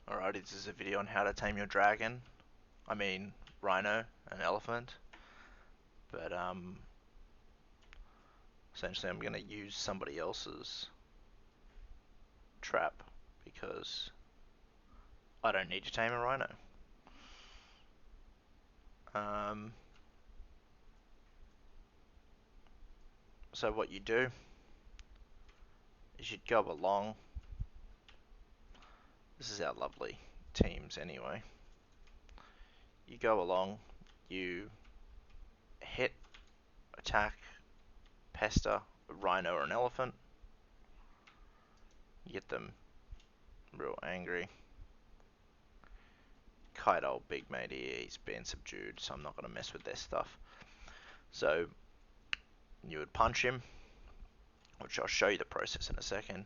Alrighty, this is a video on how to tame your dragon. I mean, rhino and elephant. But essentially I'm going to use somebody else's trap because I don't need to tame a rhino. Um, so what you do is you'd go along. This is our lovely teams anyway. You go along, you hit, attack, pester a rhino or an elephant. You get them real angry. Kite old big mate here, he's been subdued, so I'm not going to mess with their stuff. So you would punch him, which I'll show you the process in a second.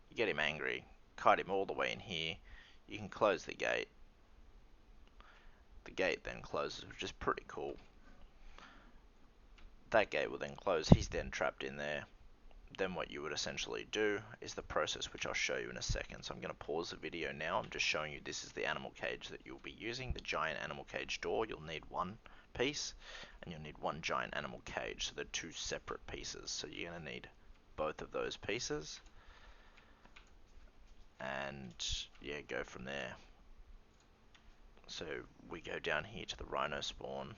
You get him angry, kite him all the way in here. You can close the gate. The gate then closes, which is pretty cool. That gate will then close. He's then trapped in there. Then what you would essentially do is the process which I'll show you in a second. So I'm going to pause the video now. I'm just showing you this is the animal cage that you'll be using. The giant animal cage door, you'll need one piece, and you'll need one giant animal cage. So they're two separate pieces. So you're going to need both of those pieces. And yeah, go from there. So we go down here to the rhino spawn.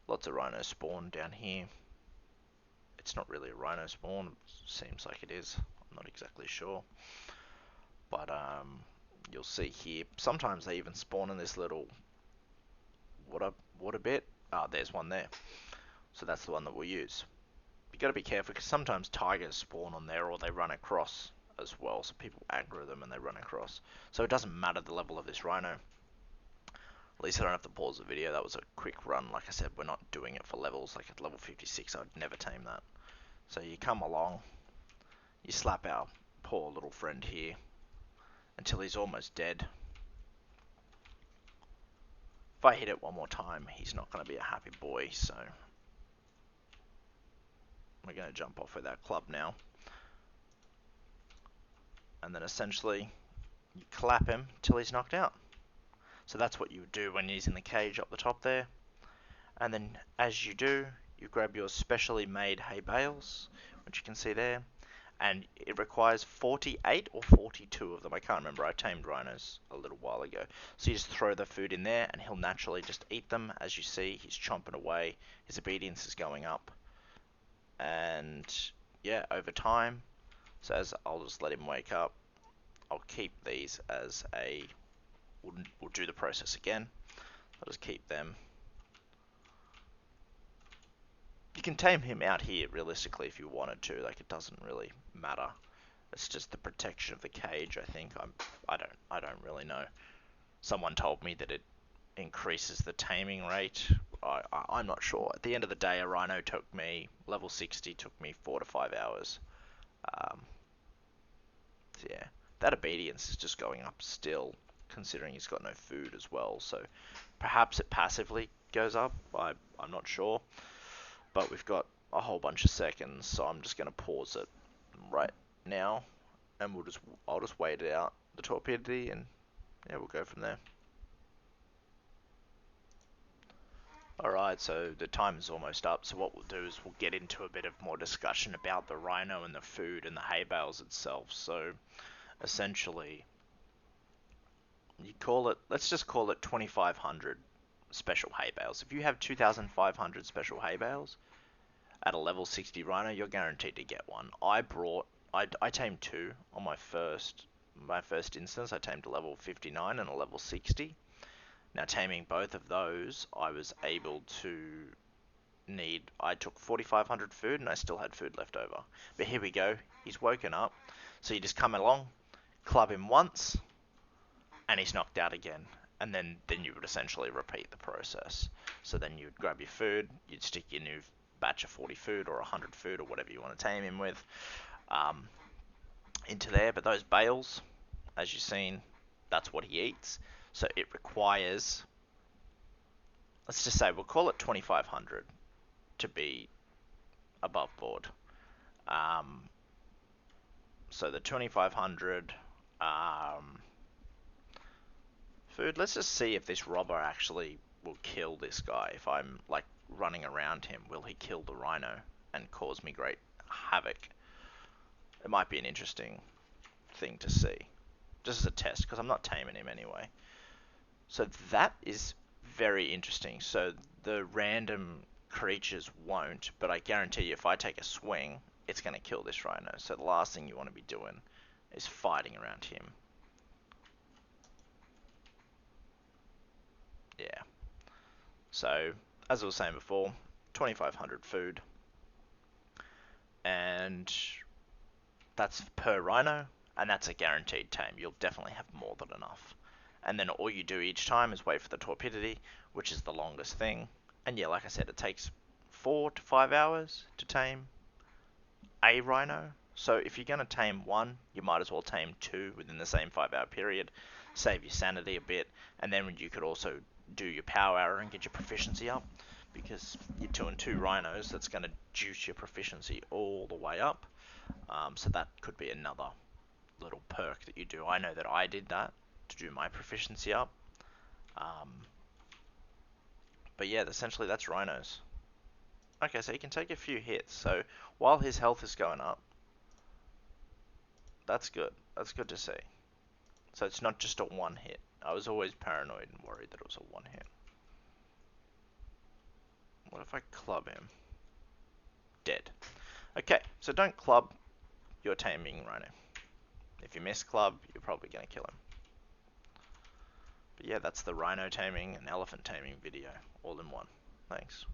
Lots of rhino spawn down here. It's not really a rhino spawn, seems like it is. I'm not exactly sure. But you'll see here, sometimes they even spawn in this little water bit. Ah, there's one there. So that's the one that we'll use. You got to be careful because sometimes tigers spawn on there or they run across as well. So people aggro them and they run across. So it doesn't matter the level of this rhino. At least I don't have to pause the video. That was a quick run. Like I said, we're not doing it for levels. Like at level 56, I'd never tame that. So you come along, you slap our poor little friend here until he's almost dead. If I hit it one more time, he's not going to be a happy boy, so we're going to jump off with our club now. And then essentially, you clap him till he's knocked out. So that's what you would do when he's in the cage up the top there. And then as you do, you grab your specially made hay bales, which you can see there. And it requires 48 or 42 of them. I can't remember. I tamed rhinos a little while ago. So you just throw the food in there and he'll naturally just eat them. As you see, he's chomping away. His obedience is going up. And yeah, over time, so as I'll just let him wake up, I'll keep these as a, we'll do the process again. I'll just keep them. You can tame him out here realistically if you wanted to, like it doesn't really matter. It's just the protection of the cage, I think. I don't really know. Someone told me that it increases the taming rate. I'm not sure. At the end of the day, a rhino took me, level 60 took me 4 to 5 hours. So yeah, that obedience is just going up still, considering he's got no food as well. So perhaps it passively goes up. I'm not sure. But we've got a whole bunch of seconds, so I'm just going to pause it right now, and I'll just wait it out, the torpidity, and yeah, we'll go from there. Alright, so the time is almost up, so what we'll do is we'll get into a bit of more discussion about the rhino and the food and the hay bales itself. So essentially, let's just call it 2500 special hay bales. If you have 2500 special hay bales at a level 60 rhino, you're guaranteed to get one. I tamed two on my first instance. I tamed a level 59 and a level 60. Now taming both of those, I was able to I took 4500 food and I still had food left over. But here we go, he's woken up. So you just come along, club him once, and he's knocked out again. And then you would essentially repeat the process. So then you'd grab your food, you'd stick your new batch of 40 food or 100 food or whatever you want to tame him with into there. But those bales, as you've seen, that's what he eats. So it requires, let's just say we'll call it 2500 to be above board. So the 2500 Um, Food. Let's just see if this robber actually will kill this guy. If I'm like running around him, will he kill the rhino and cause me great havoc? It might be an interesting thing to see, just as a test, because I'm not taming him anyway. So that is very interesting. So the random creatures won't, but I guarantee you if I take a swing, it's going to kill this rhino. So the last thing you want to be doing is fighting around him. Yeah. So, as I was saying before, 2,500 food, and that's per rhino, and that's a guaranteed tame. You'll definitely have more than enough. And then all you do each time is wait for the torpidity, which is the longest thing. And yeah, like I said, it takes 4 to 5 hours to tame a rhino. So if you're going to tame one, you might as well tame two within the same 5 hour period, save your sanity a bit, and then you could also do your power hour and get your proficiency up, because you're doing two rhinos, that's going to juice your proficiency all the way up. So that could be another little perk that you do. I know that I did that to do my proficiency up. Um, but yeah, essentially that's rhinos. Okay, so he can take a few hits. So while his health is going up, that's good. That's good to see. So it's not just a one hit. I was always paranoid and worried that it was a one hit. What if I club him? Dead. Okay, so don't club your taming rhino. If you miss club, you're probably going to kill him. But yeah, that's the rhino taming and elephant taming video all in one. Thanks.